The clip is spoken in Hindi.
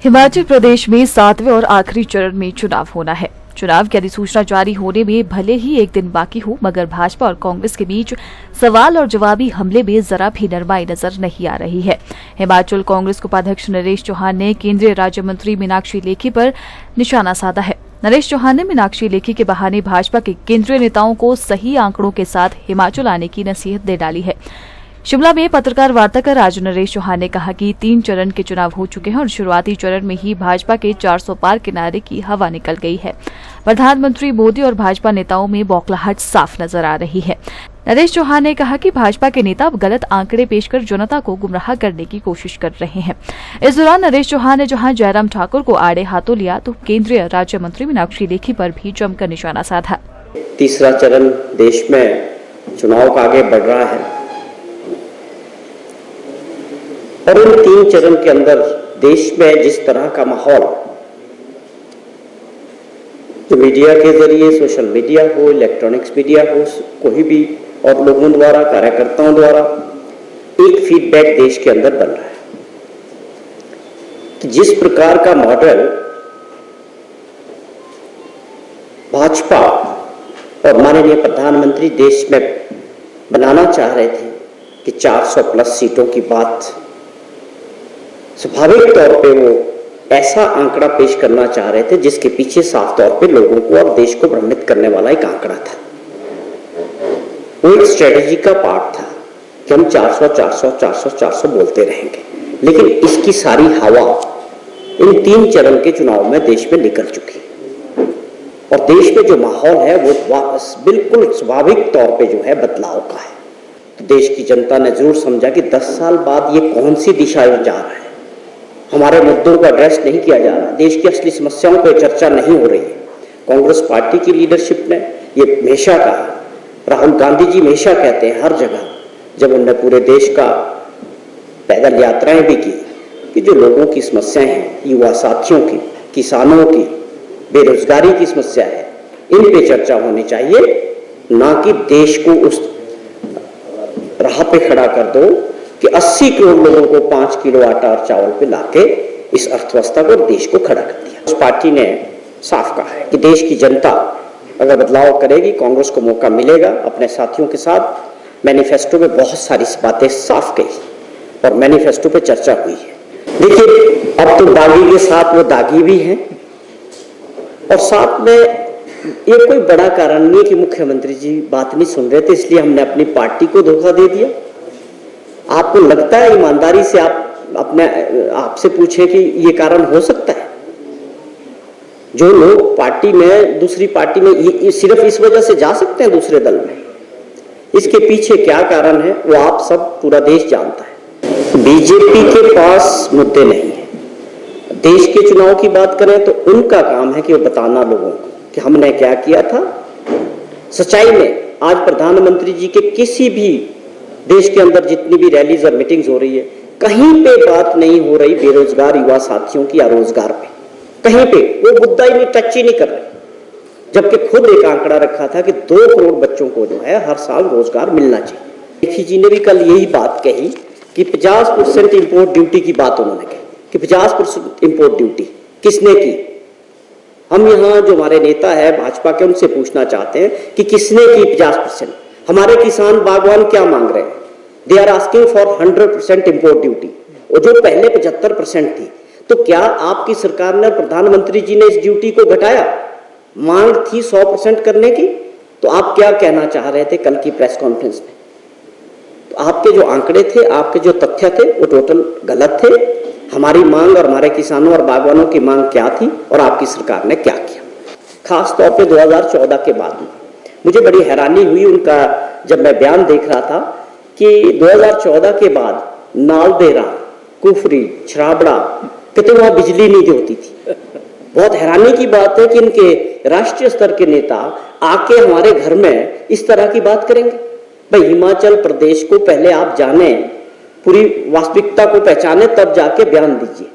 हिमाचल प्रदेश में 7वें और आखिरी चरण में चुनाव होना है। चुनाव की अधिसूचना जारी होने में भले ही एक दिन बाकी हो, मगर भाजपा और कांग्रेस के बीच सवाल और जवाबी हमले में जरा भी नरमाई नजर नहीं आ रही है। हिमाचल कांग्रेस उपाध्यक्ष नरेश चौहान ने केंद्रीय राज्य मंत्री मीनाक्षी लेखी पर निशाना साधा है। नरेश चौहान ने मीनाक्षी लेखी के बहाने भाजपा के केंद्रीय नेताओं को सही आंकड़ों के साथ हिमाचल आने की नसीहत दे डाली है। शिमला में पत्रकार वार्ता कर आज नरेश चौहान ने कहा कि 3 चरण के चुनाव हो चुके हैं और शुरुआती चरण में ही भाजपा के 400 पार के नारे की हवा निकल गई है। प्रधानमंत्री मोदी और भाजपा नेताओं में बौखलाहट साफ नजर आ रही है। नरेश चौहान ने कहा कि भाजपा के नेता अब गलत आंकड़े पेश कर जनता को गुमराह करने की कोशिश कर रहे हैं। इस दौरान नरेश चौहान ने जहां जयराम ठाकुर को आड़े हाथों लिया, तो केंद्रीय राज्य मंत्री मीनाक्षी लेखी पर भी जमकर निशाना साधा। तीसरा चरण देश में चुनाव का आगे बढ़ रहा है और इन 3 चरण के अंदर देश में जिस तरह का माहौल जो मीडिया के जरिए, सोशल मीडिया हो, इलेक्ट्रॉनिक्स मीडिया हो, कोई भी और लोगों द्वारा, कार्यकर्ताओं द्वारा एक फीडबैक देश के अंदर बन रहा है कि जिस प्रकार का मॉडल भाजपा और माननीय प्रधानमंत्री देश में बनाना चाह रहे थे कि 400 प्लस सीटों की बात, स्वाभाविक तौर पे वो ऐसा आंकड़ा पेश करना चाह रहे थे जिसके पीछे साफ तौर पे लोगों को और देश को भ्रमित करने वाला एक आंकड़ा था। वो एक स्ट्रेटेजी का पार्ट था कि हम 400 400 400 400 बोलते रहेंगे, लेकिन इसकी सारी हवा इन 3 चरण के चुनाव में देश में निकल चुकी है और देश में जो माहौल है वो बिल्कुल स्वाभाविक तौर पे जो है बदलाव का है। तो देश की जनता ने जरूर समझा कि 10 साल बाद ये कौन सी दिशा में जा रहा है, हमारे मुद्दों को एड्रेस नहीं किया जा रहा, देश की असली समस्याओं पर चर्चा नहीं हो रही है। कांग्रेस पार्टी की लीडरशिप ने ये हमेशा कहा, राहुल गांधी जी हमेशा कहते हैं हर जगह जब उन्होंने पूरे देश का पैदल यात्राएं भी की कि जो लोगों की समस्याएं हैं, युवा साथियों की, किसानों की, बेरोजगारी की समस्या है, इन पे चर्चा होनी चाहिए, ना कि देश को उस राह पे खड़ा कर दो कि 80 करोड़ लोगों को 5 किलो आटा और चावल पे लाके इस अर्थव्यवस्था को, देश को खड़ा कर दिया। उस पार्टी ने साफ कहा है कि देश की जनता अगर बदलाव करेगी, कांग्रेस को मौका मिलेगा। अपने साथियों के साथ मैनिफेस्टो में बहुत सारी बातें साफ कही और मैनिफेस्टो पे चर्चा हुई है। देखिए, अब तो दागी के साथ वो दागी भी हैं और साथ में ये कोई बड़ा कारण नहीं है कि मुख्यमंत्री जी बात नहीं सुन रहे थे इसलिए हमने अपनी पार्टी को धोखा दे दिया। आपको लगता है ईमानदारी से आप आपसे पूछें कि ये कारण हो सकता है? जो लोग पार्टी में, दूसरी पार्टी में ये सिर्फ इस वजह से जा सकते हैं दूसरे दल में, इसके पीछे क्या कारण है वो आप सब, पूरा देश जानता है। बीजेपी के पास मुद्दे नहीं है। देश के चुनाव की बात करें तो उनका काम है कि वो बताना लोगों को कि हमने क्या किया था। सच्चाई में आज प्रधानमंत्री जी के किसी भी देश के अंदर जितनी भी रैलीज और मीटिंग्स हो रही है, कहीं पे बात नहीं हो रही बेरोजगार युवा साथियों की या रोजगार पे, कहीं पे वो मुद्दा ही नहीं, टच ही नहीं कर रहे। जबकि खुद एक आंकड़ा रखा था कि 2 करोड़ बच्चों को जो है हर साल रोजगार मिलना चाहिए। लेखी जी ने भी कल यही बात कही कि 50% इंपोर्ट ड्यूटी की बात उन्होंने कही कि 50% इंपोर्ट ड्यूटी किसने की। हम यहाँ जो हमारे नेता है भाजपा के, उनसे पूछना चाहते हैं कि किसने की 50%? हमारे किसान बागवान क्या मांग रहे हैं? They are asking for 100% import duty, और जो पहले 75% थी। तो क्या आपकी सरकार ने, प्रधानमंत्री जी ने इस ड्यूटी को घटाया? मांग थी 100% करने की, तो आप क्या कहना चाह रहे थे कल की प्रेस कॉन्फ्रेंस में? तो आपके जो आंकड़े थे, आपके जो तथ्य थे, वो टोटल गलत थे। हमारी मांग और हमारे किसानों और बागवानों की मांग क्या थी और आपकी सरकार ने क्या किया? खास तौर पे 2014 के बाद में मुझे बड़ी हैरानी हुई उनका, जब मैं बयान देख रहा था कि 2014 के बाद नालदेहरा, कुफरी, छराबड़ा, कितने वहां बिजली नहीं होती थी। बहुत हैरानी की बात है कि इनके राष्ट्रीय स्तर के नेता आके हमारे घर में इस तरह की बात करेंगे। भाई, हिमाचल प्रदेश को पहले आप जाने, पूरी वास्तविकता को पहचाने, तब जाके बयान दीजिए।